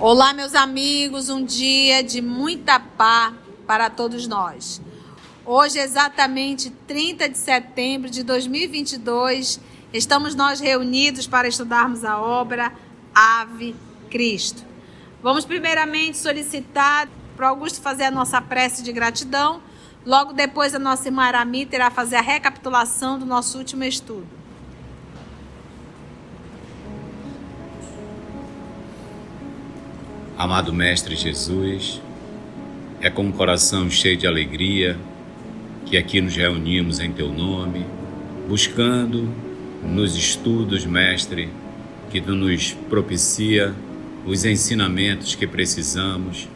Olá, meus amigos, um dia de muita paz para todos nós. Hoje, exatamente 30 de setembro de 2022, estamos nós reunidos para estudarmos a obra Ave Cristo. Vamos primeiramente solicitar para Augusto fazer a nossa prece de gratidão. Logo depois, a nossa irmã Aramita irá fazer a recapitulação do nosso último estudo. Amado Mestre Jesus, é com um coração cheio de alegria que aqui nos reunimos em Teu nome, buscando nos estudos, Mestre, que Tu nos propicia os ensinamentos que precisamos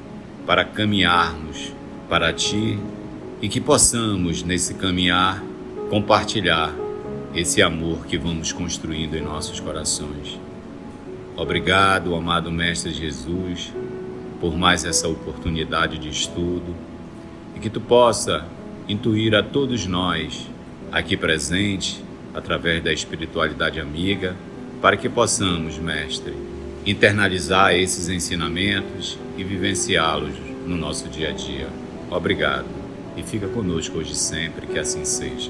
para caminharmos para Ti e que possamos, nesse caminhar, compartilhar esse amor que vamos construindo em nossos corações. Obrigado, amado Mestre Jesus, por mais essa oportunidade de estudo e que Tu possa intuir a todos nós aqui presentes, através da espiritualidade amiga, para que possamos, Mestre, internalizar esses ensinamentos e vivenciá-los no nosso dia a dia. Obrigado e fica conosco hoje e sempre, que assim seja.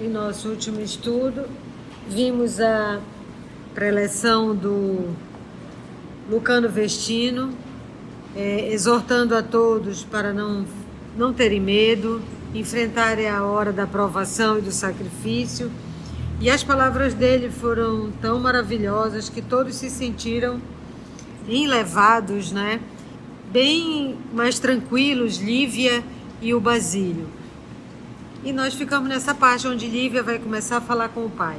Em nosso último estudo, vimos a preleção do Lucano Vestino, exortando a todos para não terem medo, enfrentarem a hora da provação e do sacrifício. E as palavras dele foram tão maravilhosas que todos se sentiram enlevados, né? Bem mais tranquilos, Lívia e o Basílio. E nós ficamos nessa parte onde Lívia vai começar a falar com o pai.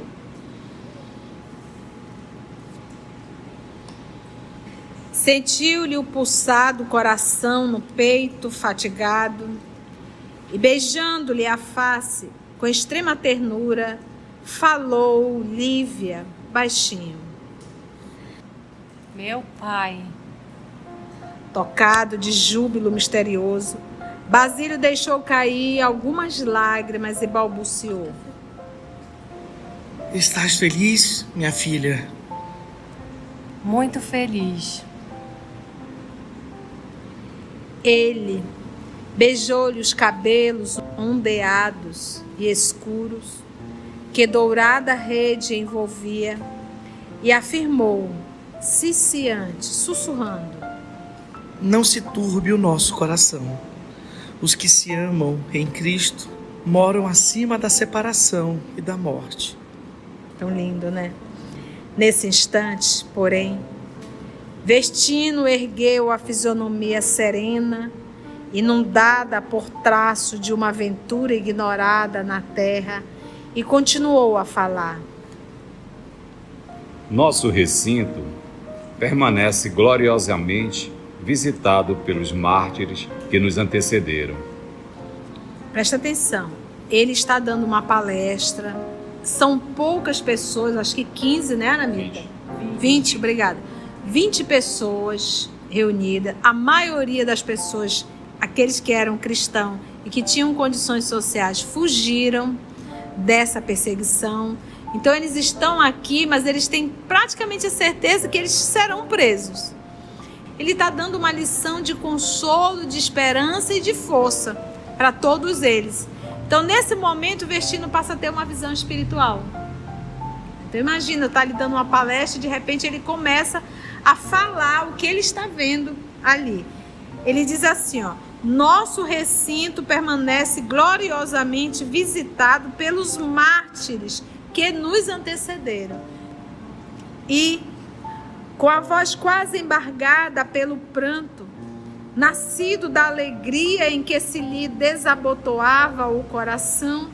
Sentiu-lhe o pulsar do coração no peito, fatigado, e beijando-lhe a face com extrema ternura, falou Lívia baixinho. Meu pai. Tocado de júbilo misterioso, Basílio deixou cair algumas lágrimas e balbuciou. Estás feliz, minha filha? Muito feliz. Ele beijou-lhe os cabelos ondeados e escuros, que dourada rede envolvia, e afirmou, ciciante, sussurrando. Não se turbe o nosso coração. Os que se amam em Cristo moram acima da separação e da morte. Tão lindo, né? Nesse instante, porém, Vestino ergueu a fisionomia serena, inundada por traço de uma aventura ignorada na terra, e continuou a falar. Nosso recinto permanece gloriosamente visitado pelos mártires que nos antecederam. Presta atenção, ele está dando uma palestra, são poucas pessoas, acho que 15, né, Aramita? 20, obrigada. 20 pessoas reunidas, a maioria das pessoas, aqueles que eram cristãos e que tinham condições sociais, fugiram dessa perseguição. Então eles estão aqui, mas eles têm praticamente a certeza que eles serão presos. Ele está dando uma lição de consolo, de esperança e de força para todos eles. Então, nesse momento, o Vestino passa a ter uma visão espiritual. Então, imagina, está lhe dando uma palestra e, de repente, ele começa a falar o que ele está vendo ali. Ele diz assim, ó, nosso recinto permanece gloriosamente visitado pelos mártires que nos antecederam. E, com a voz quase embargada pelo pranto, nascido da alegria em que se lhe desabotoava o coração,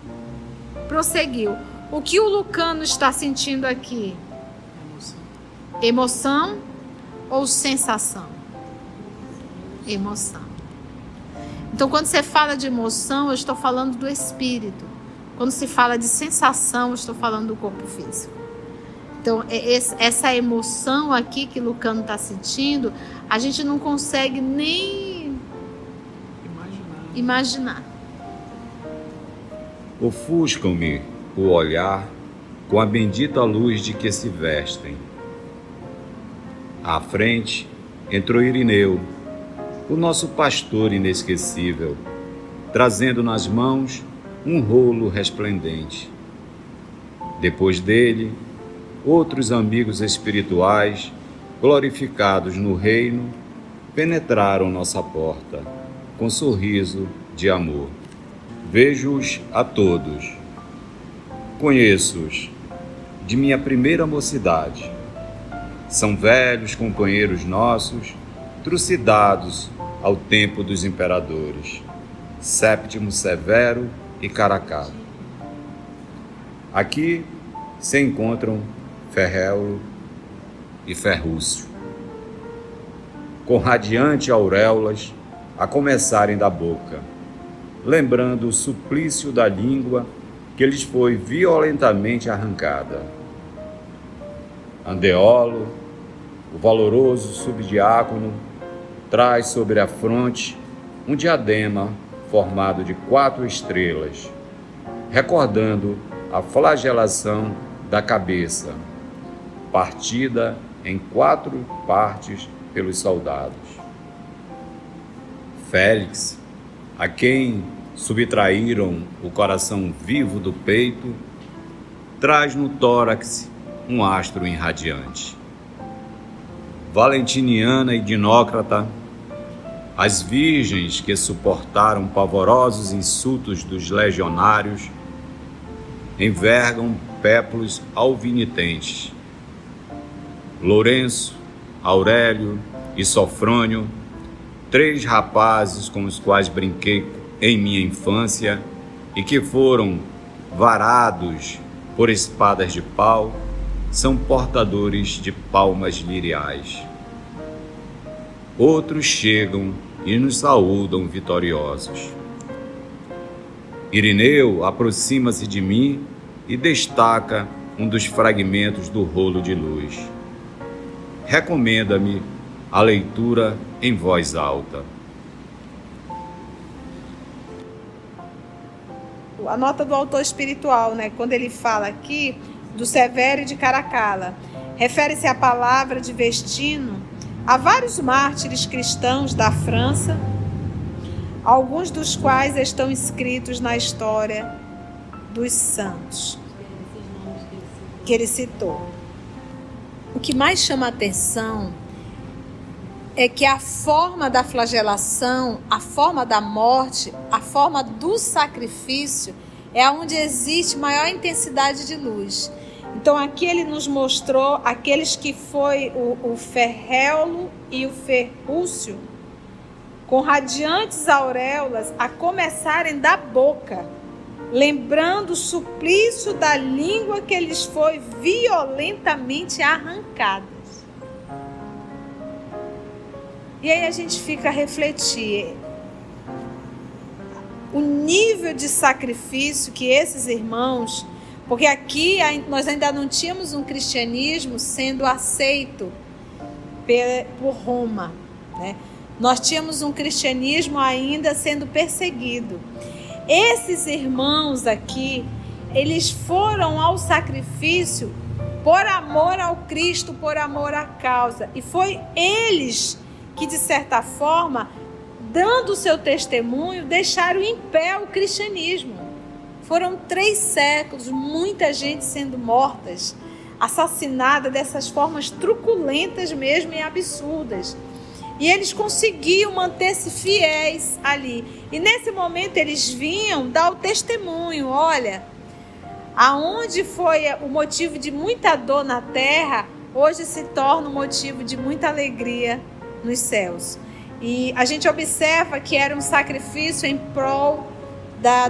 prosseguiu. O que o Lucano está sentindo aqui? Emoção ou sensação? Emoção. Então, quando você fala de emoção, eu estou falando do espírito. Quando se fala de sensação, eu estou falando do corpo físico. Então, essa emoção aqui que Lucano está sentindo, a gente não consegue nem imaginar. Ofuscam-me o olhar com a bendita luz de que se vestem. À frente entrou Irineu, o nosso pastor inesquecível, trazendo nas mãos um rolo resplendente. Depois dele, outros amigos espirituais, glorificados no reino, penetraram nossa porta, com sorriso de amor. Vejo-os a todos. Conheço-os de minha primeira mocidade. São velhos companheiros nossos, trucidados ao tempo dos imperadores, Séptimo Severo e Caracalla. Aqui se encontram Ferréulo e Ferrúcio, com radiante auréolas a começarem da boca, lembrando o suplício da língua que lhes foi violentamente arrancada. Andeolo, o valoroso subdiácono, traz sobre a fronte um diadema formado de 4 estrelas, recordando a flagelação da cabeça, partida em 4 partes pelos soldados. Félix, a quem subtraíram o coração vivo do peito, traz no tórax um astro irradiante. Valentiniana e Dinócrata, as virgens que suportaram pavorosos insultos dos legionários, envergam péplos alvinitentes. Lourenço, Aurélio e Sofrônio, 3 rapazes com os quais brinquei em minha infância e que foram varados por espadas de pau, são portadores de palmas liriais. Outros chegam e nos saúdam vitoriosos. Irineu aproxima-se de mim e destaca um dos fragmentos do rolo de luz. Recomenda-me a leitura em voz alta. A nota do autor espiritual, né? Quando ele fala aqui do Severo e de Caracalla, refere-se à palavra de Vestino a vários mártires cristãos da França, alguns dos quais estão escritos na história dos santos que ele citou. O que mais chama a atenção é que a forma da flagelação, a forma da morte, a forma do sacrifício é onde existe maior intensidade de luz. Então aqui ele nos mostrou aqueles que foi o Ferréulo e o Ferrúcio, com radiantes auréolas a começarem da boca, lembrando o suplício da língua que lhes foi violentamente arrancada. E aí a gente fica a refletir o nível de sacrifício que esses irmãos, porque aqui nós ainda não tínhamos um cristianismo sendo aceito por Roma, né? Nós tínhamos um cristianismo ainda sendo perseguido. Esses irmãos aqui, eles foram ao sacrifício por amor ao Cristo, por amor à causa. E foi eles que, de certa forma, dando o seu testemunho, deixaram em pé o cristianismo. Foram 3 séculos, muita gente sendo mortas, assassinada dessas formas truculentas mesmo e absurdas. E eles conseguiam manter-se fiéis ali. E nesse momento eles vinham dar o testemunho. Olha, aonde foi o motivo de muita dor na terra, hoje se torna um motivo de muita alegria nos céus. E a gente observa que era um sacrifício em prol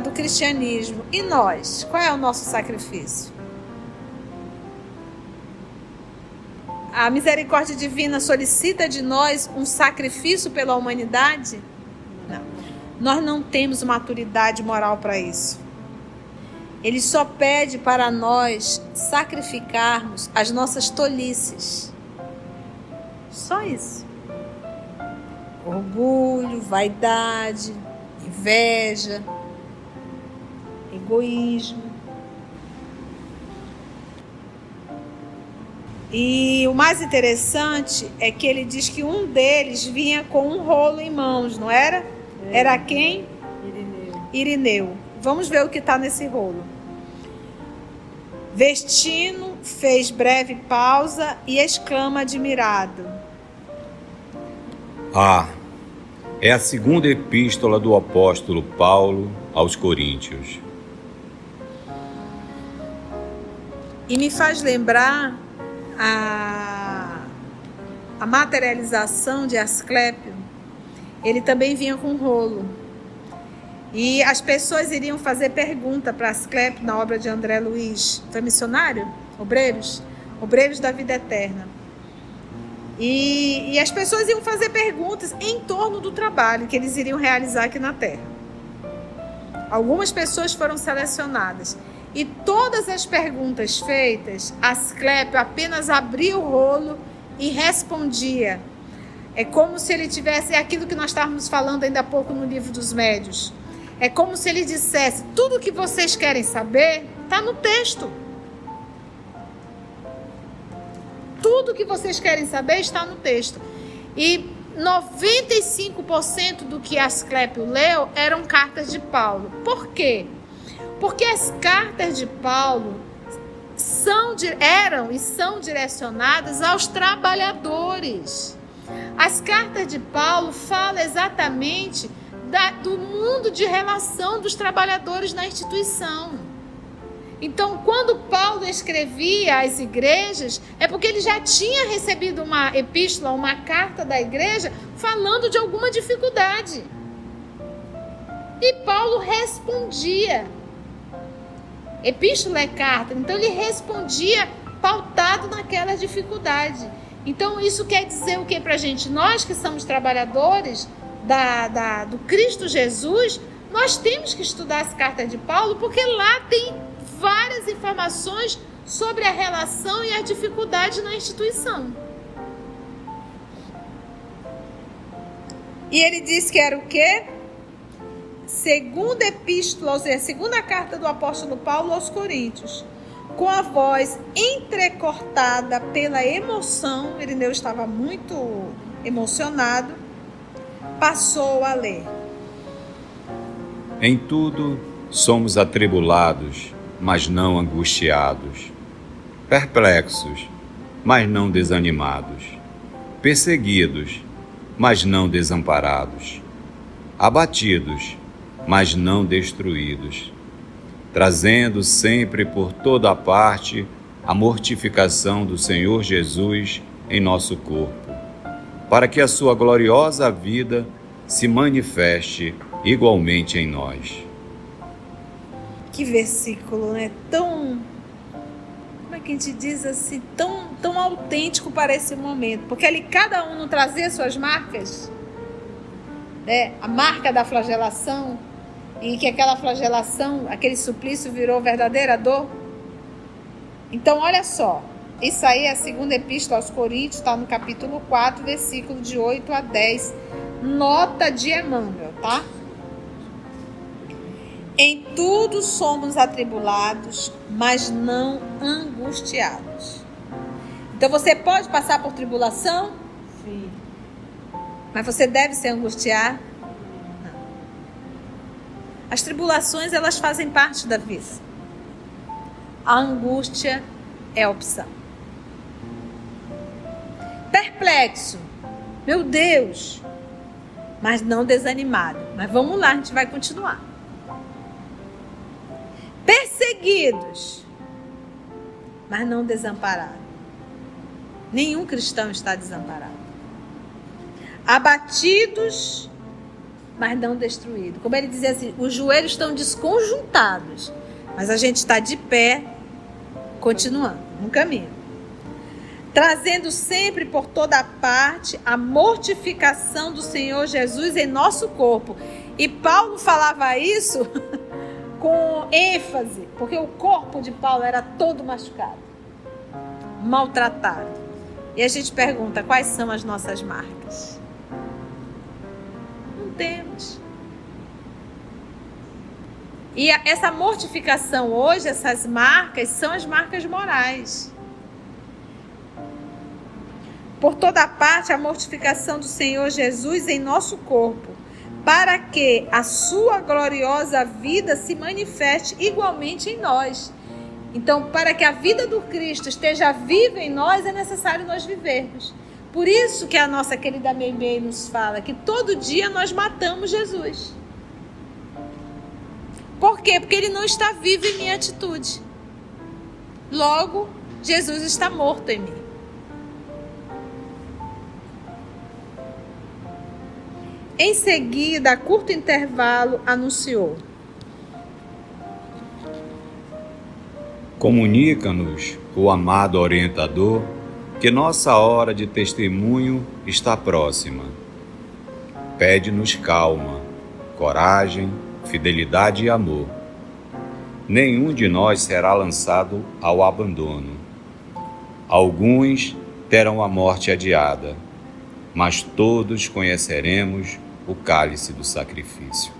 do cristianismo. E nós? Qual é o nosso sacrifício? A misericórdia divina solicita de nós um sacrifício pela humanidade? Não. Nós não temos maturidade moral para isso. Ele só pede para nós sacrificarmos as nossas tolices. Só isso. Orgulho, vaidade, inveja, egoísmo. E o mais interessante é que ele diz que um deles vinha com um rolo em mãos, não era? Era quem? Irineu. Vamos ver o que está nesse rolo. Vestino fez breve pausa e exclama admirado: É a segunda epístola do apóstolo Paulo aos Coríntios. E me faz lembrar a materialização de Asclépio. Ele também vinha com um rolo. E as pessoas iriam fazer pergunta para Asclépio na obra de André Luiz. Foi missionário? Obreiros? Obreiros da vida eterna. E as pessoas iam fazer perguntas em torno do trabalho que eles iriam realizar aqui na Terra. Algumas pessoas foram selecionadas. E todas as perguntas feitas, Asclépio apenas abria o rolo e respondia. É como se ele tivesse, é aquilo que nós estávamos falando ainda há pouco no livro dos Médios. É como se ele dissesse: tudo o que vocês querem saber está no texto. Tudo o que vocês querem saber está no texto. E 95% do que Asclépio leu eram cartas de Paulo. Por quê? Porque as cartas de Paulo eram e são direcionadas aos trabalhadores. As cartas de Paulo falam exatamente do mundo de relação dos trabalhadores na instituição. Então, quando Paulo escrevia às igrejas, é porque ele já tinha recebido uma epístola, uma carta da igreja, falando de alguma dificuldade. E Paulo respondia. Epístola é carta, então ele respondia pautado naquela dificuldade. Então isso quer dizer o que para a gente? Nós que somos trabalhadores do Cristo Jesus, nós temos que estudar as cartas de Paulo, porque lá tem várias informações sobre a relação e a dificuldade na instituição. E ele disse que era o quê? Segunda epístola, ou seja, segunda carta do apóstolo Paulo aos Coríntios, com a voz entrecortada pela emoção. Irineu estava muito emocionado, passou a ler. Em tudo somos atribulados, mas não angustiados, perplexos, mas não desanimados, perseguidos, mas não desamparados, abatidos, mas não destruídos, trazendo sempre por toda a parte a mortificação do Senhor Jesus em nosso corpo, para que a sua gloriosa vida se manifeste igualmente em nós. Que versículo, né? Tão, como é que a gente diz assim, tão autêntico para esse momento, porque ali cada um não trazia suas marcas, né? A marca da flagelação, e que aquela flagelação, aquele suplício virou verdadeira dor. Então, olha só, isso aí é a segunda epístola aos Coríntios, está no capítulo 4, versículo de 8 a 10, nota de Emmanuel, tá? Em tudo somos atribulados, mas não angustiados. Então, você pode passar por tribulação? Sim. Mas você deve se angustiar? As tribulações, elas fazem parte da vida. A angústia é a opção. Perplexo, meu Deus, mas não desanimado. Mas vamos lá, a gente vai continuar. Perseguidos, mas não desamparados. Nenhum cristão está desamparado. Abatidos, mas não destruído. Como ele dizia assim, os joelhos estão desconjuntados, mas a gente está de pé, continuando no caminho. Trazendo sempre por toda parte a mortificação do Senhor Jesus em nosso corpo. E Paulo falava isso com ênfase, porque o corpo de Paulo era todo machucado, maltratado. E a gente pergunta, quais são as nossas marcas? Temos. E essa mortificação hoje, essas marcas, são as marcas morais. por toda parte a mortificação do Senhor Jesus em nosso corpo, para que a sua gloriosa vida se manifeste igualmente em nós. Então, para que a vida do Cristo esteja viva em nós, é necessário nós vivermos. Por isso que a nossa querida Meimei nos fala que todo dia nós matamos Jesus. Por quê? Porque ele não está vivo em minha atitude. Logo, Jesus está morto em mim. Em seguida, a curto intervalo, anunciou: comunica-nos o amado orientador que nossa hora de testemunho está próxima. Pede-nos calma, coragem, fidelidade e amor. Nenhum de nós será lançado ao abandono. Alguns terão a morte adiada, mas todos conheceremos o cálice do sacrifício.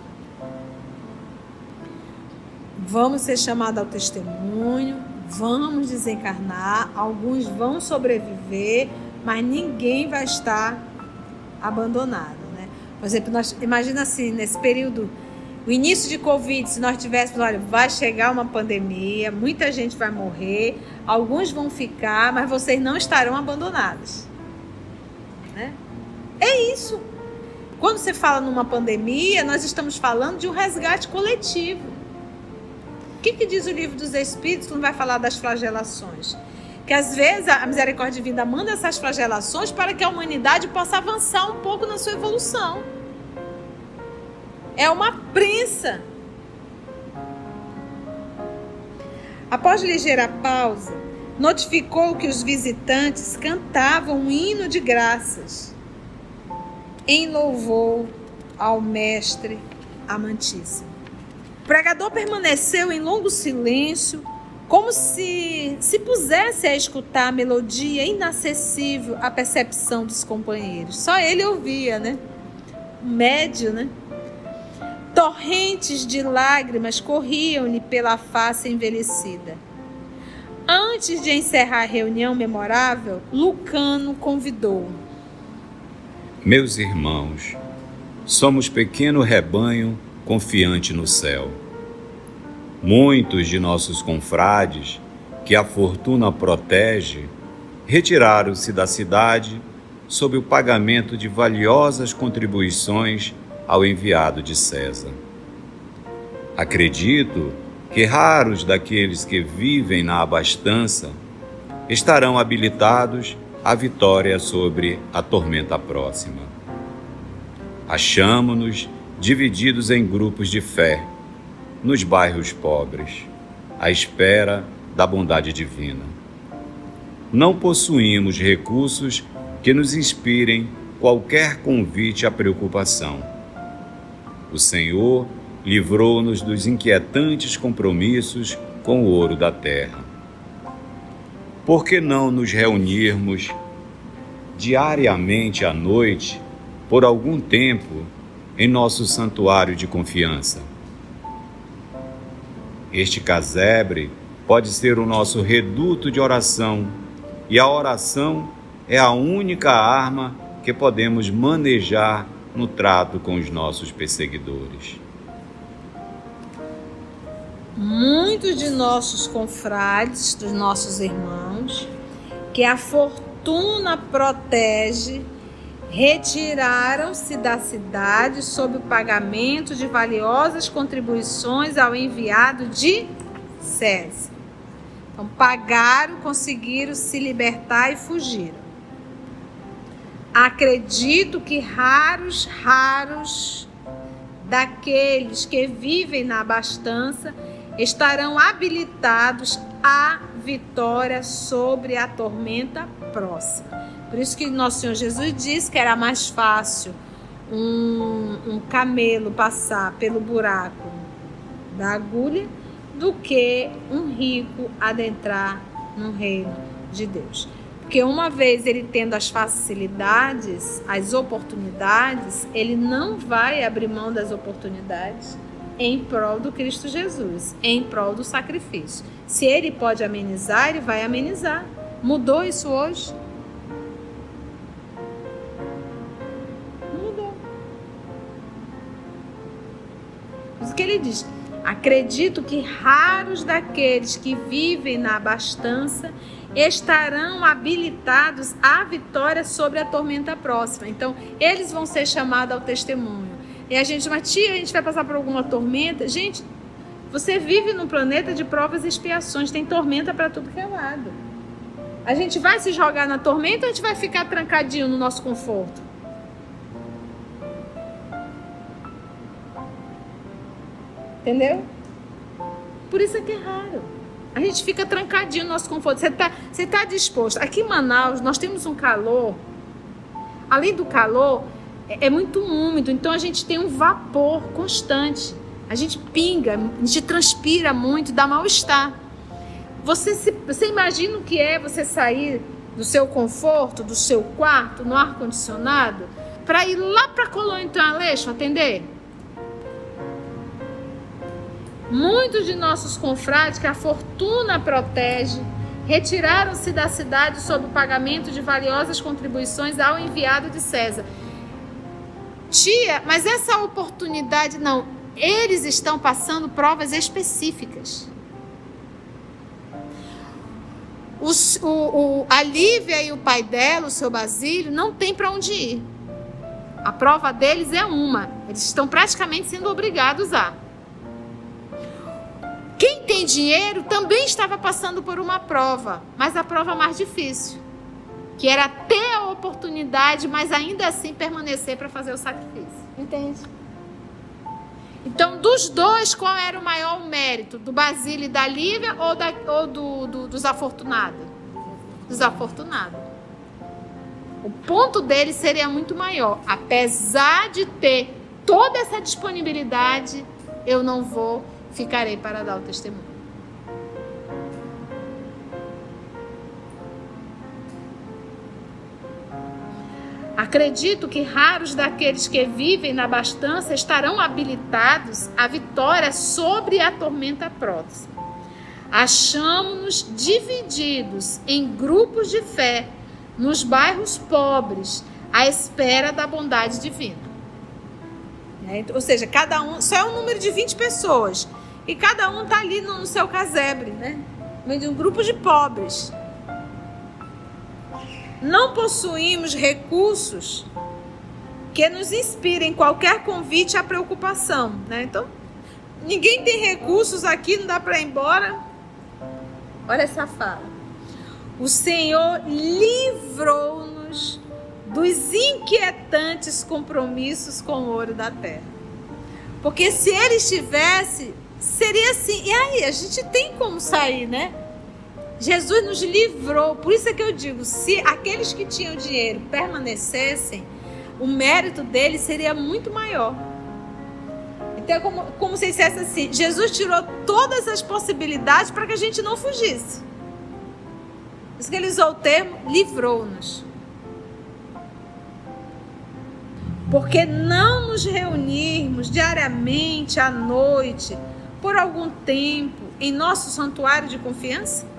Vamos ser chamados ao testemunho, vamos desencarnar, alguns vão sobreviver, mas ninguém vai estar abandonado, né? Por exemplo, imagina assim, nesse período, o início de Covid, se nós tivéssemos, olha, vai chegar uma pandemia, muita gente vai morrer, alguns vão ficar, mas vocês não estarão abandonados, né? É isso. Quando você fala numa pandemia, nós estamos falando de um resgate coletivo. O que diz o livro dos Espíritos quando vai falar das flagelações? Que às vezes a misericórdia divina manda essas flagelações para que a humanidade possa avançar um pouco na sua evolução. É uma prensa. Após ligeira pausa, notificou que os visitantes cantavam um hino de graças em louvor ao Mestre amantíssimo. O pregador permaneceu em longo silêncio, como se pusesse a escutar a melodia inacessível à percepção dos companheiros. Só ele ouvia, né? O médio, né? Torrentes de lágrimas corriam-lhe pela face envelhecida. Antes de encerrar a reunião memorável, Lucano convidou: meus irmãos, somos pequeno rebanho confiante no céu. Muitos de nossos confrades, que a fortuna protege, retiraram-se da cidade sob o pagamento de valiosas contribuições ao enviado de César. Acredito que raros daqueles que vivem na abastança estarão habilitados à vitória sobre a tormenta próxima. Achamo-nos divididos em grupos de fé, nos bairros pobres, à espera da bondade divina. Não possuímos recursos que nos inspirem qualquer convite à preocupação. O Senhor livrou-nos dos inquietantes compromissos com o ouro da terra. Por que não nos reunirmos diariamente à noite, por algum tempo, em nosso santuário de confiança? Este casebre pode ser o nosso reduto de oração, e a oração é a única arma que podemos manejar no trato com os nossos perseguidores. Muitos de nossos confrades, dos nossos irmãos, que a fortuna protege, retiraram-se da cidade sob o pagamento de valiosas contribuições ao enviado de César. Então, pagaram, conseguiram se libertar e fugiram. Acredito que raros daqueles que vivem na abastança estarão habilitados à vitória sobre a tormenta próxima. Por isso que nosso Senhor Jesus disse que era mais fácil um camelo passar pelo buraco da agulha do que um rico adentrar no reino de Deus. Porque uma vez ele tendo as facilidades, as oportunidades, ele não vai abrir mão das oportunidades em prol do Cristo Jesus, em prol do sacrifício. Se ele pode amenizar, ele vai amenizar. Mudou isso hoje? o que ele diz? Acredito que raros daqueles que vivem na abastança estarão habilitados à vitória sobre a tormenta próxima. Então, eles vão ser chamados ao testemunho. E a gente, mas tia, a gente vai passar por alguma tormenta? Gente, você vive num planeta de provas e expiações, tem tormenta para tudo que é lado. A gente vai se jogar na tormenta ou a gente vai ficar trancadinho no nosso conforto? Entendeu? Por isso é que é raro. A gente fica trancadinho no nosso conforto. Você tá disposto. Aqui em Manaus, nós temos um calor. Além do calor, é muito úmido. Então, a gente tem um vapor constante. A gente pinga, a gente transpira muito, dá mal-estar. Você imagina o que é você sair do seu conforto, do seu quarto, no ar-condicionado, para ir lá para a Colônia Antônio Aleixo atender? Muitos de nossos confrades que a fortuna protege retiraram-se da cidade sob o pagamento de valiosas contribuições ao enviado de César. Tia, mas essa oportunidade não, eles estão passando provas específicas. A Lívia e o pai dela, o seu Basílio, não tem para onde ir. A prova deles é uma. Eles estão praticamente sendo obrigados a. Quem tem dinheiro também estava passando por uma prova, mas a prova mais difícil, que era ter a oportunidade, mas ainda assim permanecer para fazer o sacrifício. Entende? Então, dos dois, qual era o maior mérito? Do Basílio e da Lívia ou dos afortunados? Dos afortunados. O ponto deles seria muito maior. Apesar de ter toda essa disponibilidade, eu não vou, ficarei para dar o testemunho. Acredito que raros daqueles que vivem na abastança estarão habilitados à vitória sobre a tormenta próxima. Achamo-nos divididos em grupos de fé nos bairros pobres, à espera da bondade divina. Ou seja, cada um, só é um número de 20 pessoas, e cada um está ali no seu casebre, né? No meio de um grupo de pobres. Não possuímos recursos que nos inspirem qualquer convite à preocupação, né? Então, ninguém tem recursos aqui, não dá para ir embora. Olha essa fala. O Senhor livrou-nos dos inquietantes compromissos com o ouro da terra. Porque se ele estivesse, seria assim. E aí, a gente tem como sair, né? Jesus nos livrou. Por isso é que eu digo, se aqueles que tinham dinheiro permanecessem, o mérito deles seria muito maior. Então é como se dissesse assim, Jesus tirou todas as possibilidades para que a gente não fugisse. Por isso que ele usou o termo, livrou-nos. Porque não nos reunirmos diariamente à noite, por algum tempo, em nosso santuário de confiança?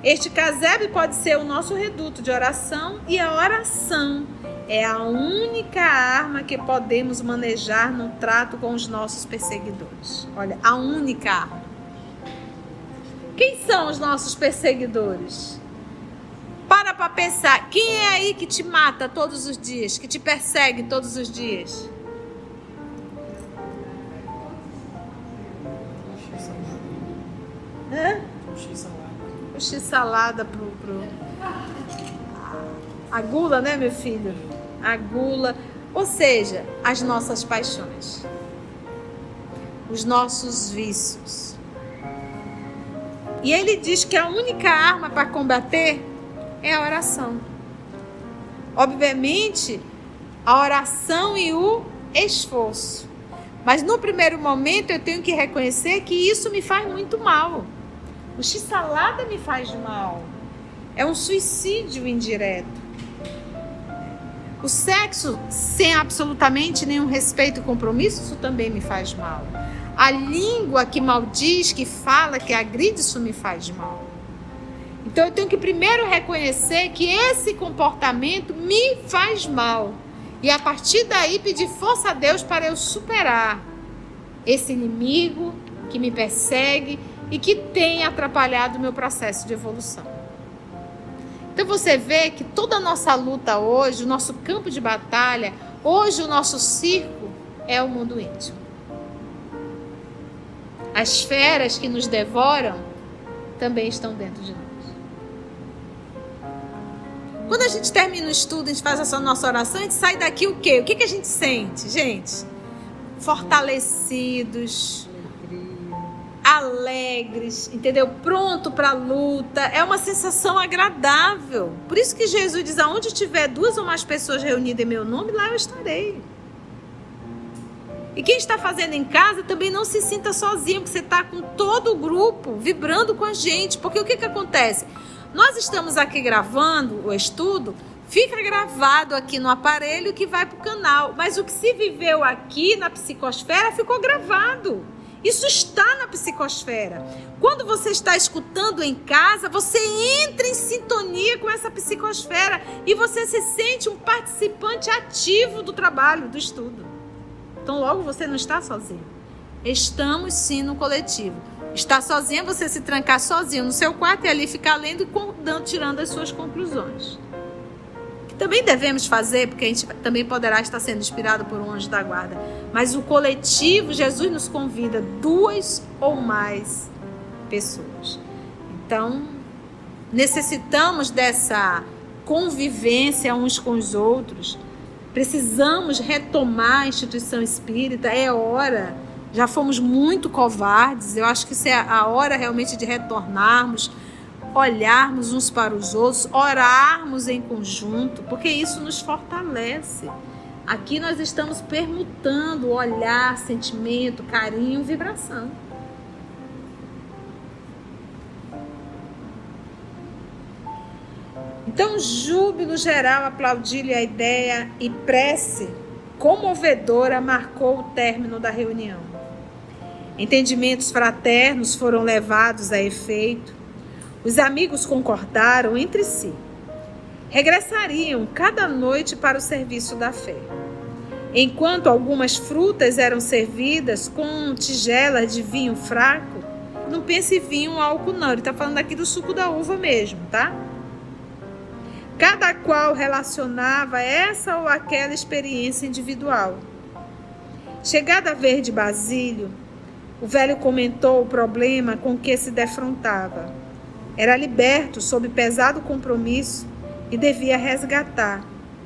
Este casebre pode ser o nosso reduto de oração, e a oração é a única arma que podemos manejar no trato com os nossos perseguidores. Olha, a única arma. Quem são os nossos perseguidores? Para pensar, quem é aí que te mata todos os dias, que te persegue todos os dias? Hã? O x-salada pro... A gula, né, meu filho? A gula. Ou seja, as nossas paixões. Os nossos vícios. E ele diz que a única arma para combater é a oração. Obviamente, a oração e o esforço. Mas no primeiro momento eu tenho que reconhecer que isso me faz muito mal. O x-salada me faz mal. É um suicídio indireto. O sexo sem absolutamente nenhum respeito e compromisso, isso também me faz mal. A língua que maldiz, que fala, que agride, isso me faz mal. Então eu tenho que primeiro reconhecer que esse comportamento me faz mal. E a partir daí pedir força a Deus para eu superar. esse inimigo que me persegue e que tem atrapalhado o meu processo de evolução. Então você vê que toda a nossa luta hoje, o nosso campo de batalha, hoje o nosso circo é o mundo íntimo. As feras que nos devoram também estão dentro de nós. Quando a gente termina o estudo, a gente faz essa nossa oração, a gente sai daqui o quê? O que a gente sente, gente? Fortalecidos, alegres, entendeu? Pronto para a luta. É uma sensação agradável. Por isso que Jesus diz, aonde tiver 2 ou mais pessoas reunidas em meu nome, lá eu estarei. E quem está fazendo em casa também não se sinta sozinho, porque você está com todo o grupo vibrando com a gente. Porque o que acontece? Nós estamos aqui gravando o estudo, fica gravado aqui no aparelho que vai para o canal. Mas o que se viveu aqui na psicosfera ficou gravado. Isso está na psicosfera. Quando você está escutando em casa, você entra em sintonia com essa psicosfera e você se sente um participante ativo do trabalho, do estudo. Então logo você não está sozinho. Estamos sim no coletivo. Estar sozinho é você se trancar sozinho no seu quarto e ali ficar lendo e tirando as suas conclusões. Que também devemos fazer, porque a gente também poderá estar sendo inspirado por um anjo da guarda. Mas o coletivo, Jesus nos convida 2 ou mais pessoas. Então, necessitamos dessa convivência uns com os outros. Precisamos retomar a instituição espírita. É hora. Já fomos muito covardes, eu acho que isso é a hora realmente de retornarmos, olharmos uns para os outros, orarmos em conjunto, porque isso nos fortalece. Aqui nós estamos permutando olhar, sentimento, carinho, vibração. Então, júbilo geral, aplaudiu-lhe a ideia e prece comovedora marcou o término da reunião. Entendimentos fraternos foram levados a efeito. Os amigos concordaram entre si. Regressariam cada noite para o serviço da fé. Enquanto algumas frutas eram servidas com tigelas de vinho fraco, não pense em vinho álcool não, ele está falando aqui do suco da uva mesmo, tá? Cada qual relacionava essa ou aquela experiência individual. Chegada a vez de Basílio, o velho comentou o problema com que se defrontava. Era liberto sob pesado compromisso e devia resgatar,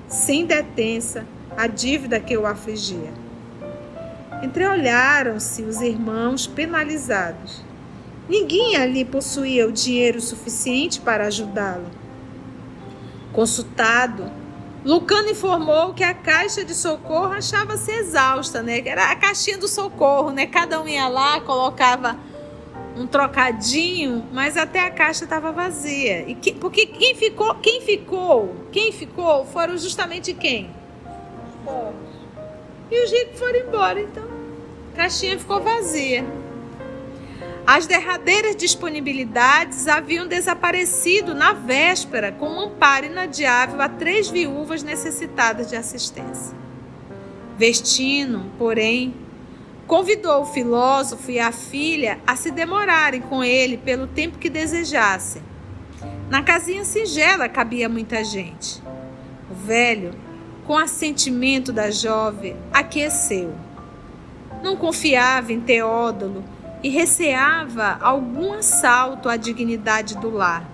sem detença, a dívida que o afligia. Entreolharam-se os irmãos penalizados. Ninguém ali possuía o dinheiro suficiente para ajudá-lo. Consultado, Lucano informou que a caixa de socorro achava-se exausta, né? Era a caixinha do socorro, né? Cada um ia lá, colocava um trocadinho, mas até a caixa estava vazia. Porque quem ficou foram justamente quem? Os pobres. E os ricos foram embora, então a caixinha ficou vazia. As derradeiras disponibilidades haviam desaparecido na véspera com um amparo inadiável a 3 viúvas necessitadas de assistência. Vestino, porém, convidou o filósofo e a filha a se demorarem com ele pelo tempo que desejassem. Na casinha singela cabia muita gente. O velho, com assentimento da jovem, aqueceu. Não confiava em Teódolo e receava algum assalto à dignidade do lar.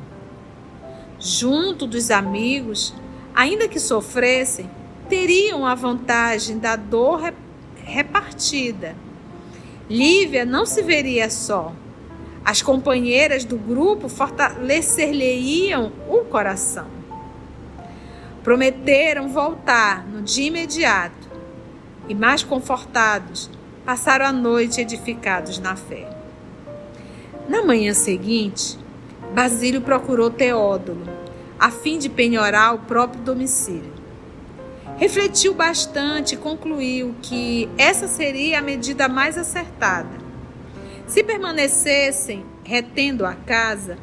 Junto dos amigos, ainda que sofressem, teriam a vantagem da dor repartida. Lívia não se veria só. As companheiras do grupo fortalecer-lhe-iam o coração. Prometeram voltar no dia imediato e, mais confortados, passaram a noite edificados na fé. Na manhã seguinte, Basílio procurou Teódolo, a fim de penhorar o próprio domicílio. Refletiu bastante e concluiu que essa seria a medida mais acertada. Se permanecessem retendo a casa,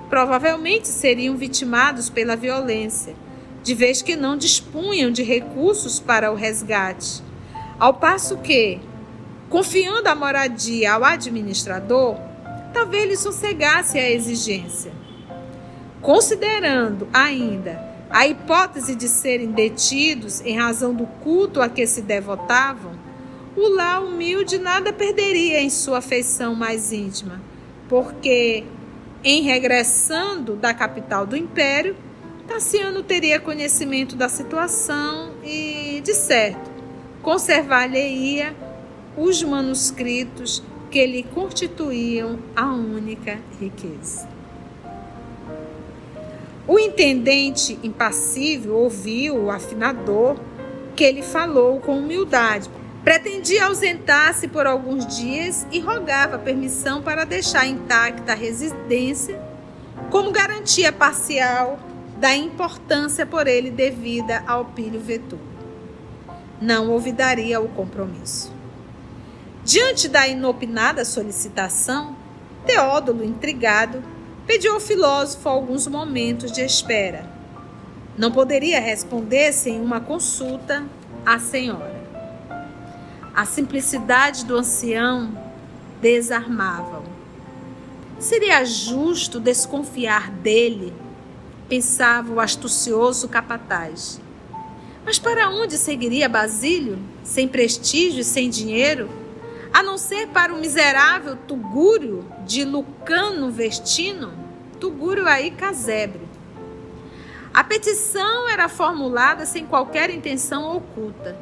provavelmente seriam vitimados pela violência, de vez que não dispunham de recursos para o resgate, ao passo que, Confiando a moradia ao administrador, talvez lhe sossegasse a exigência. Considerando ainda a hipótese de serem detidos em razão do culto a que se devotavam, o lar humilde nada perderia em sua afeição mais íntima, porque, em regressando da capital do império, Tassiano teria conhecimento da situação e, de certo, conservar-lhe-ia os manuscritos que lhe constituíam a única riqueza. O intendente impassível ouviu o afinador, que lhe falou com humildade. Pretendia ausentar-se por alguns dias e rogava permissão para deixar intacta a residência, como garantia parcial da importância por ele devida ao Pílio Vetúlio. Não olvidaria o compromisso. Diante da inopinada solicitação, Teódulo, intrigado, pediu ao filósofo alguns momentos de espera. Não poderia responder sem uma consulta à senhora. A simplicidade do ancião desarmava-o. Seria justo desconfiar dele, pensava o astucioso capataz. Mas para onde seguiria Basílio, sem prestígio e sem dinheiro, a não ser para o miserável Tugúrio de Lucano Vestino, Tugúrio aí casebre? A petição era formulada sem qualquer intenção oculta,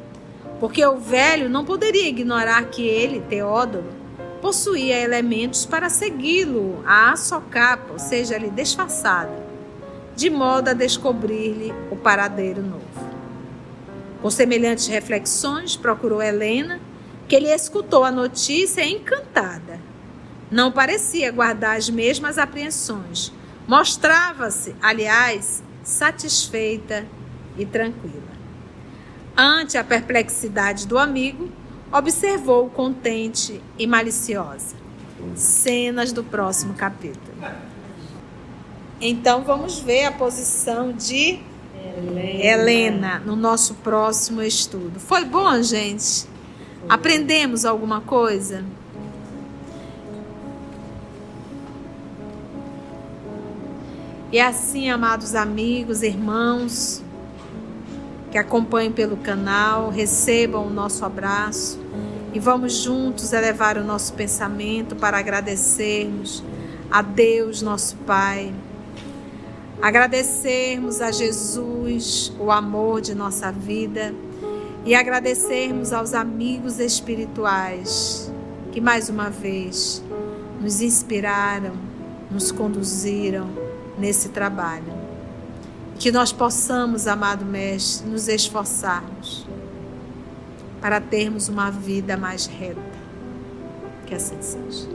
porque o velho não poderia ignorar que ele, Teódulo, possuía elementos para segui-lo à socapa, ou seja, ali disfarçado, de modo a descobrir-lhe o paradeiro novo. Com semelhantes reflexões, procurou Helena, que lhe escutou a notícia encantada. Não parecia guardar as mesmas apreensões. Mostrava-se, aliás, satisfeita e tranquila. Ante a perplexidade do amigo, observou contente e maliciosa. Cenas do próximo capítulo. Então vamos ver a posição de Helena no nosso próximo estudo. Foi bom, gente? Aprendemos alguma coisa? E assim, amados amigos, irmãos que acompanham pelo canal, recebam o nosso abraço e vamos juntos elevar o nosso pensamento para agradecermos a Deus, nosso Pai, agradecermos a Jesus, o amor de nossa vida, e agradecermos aos amigos espirituais que mais uma vez nos inspiraram, nos conduziram nesse trabalho. Que nós possamos, amado Mestre, nos esforçarmos para termos uma vida mais reta. Que assim seja.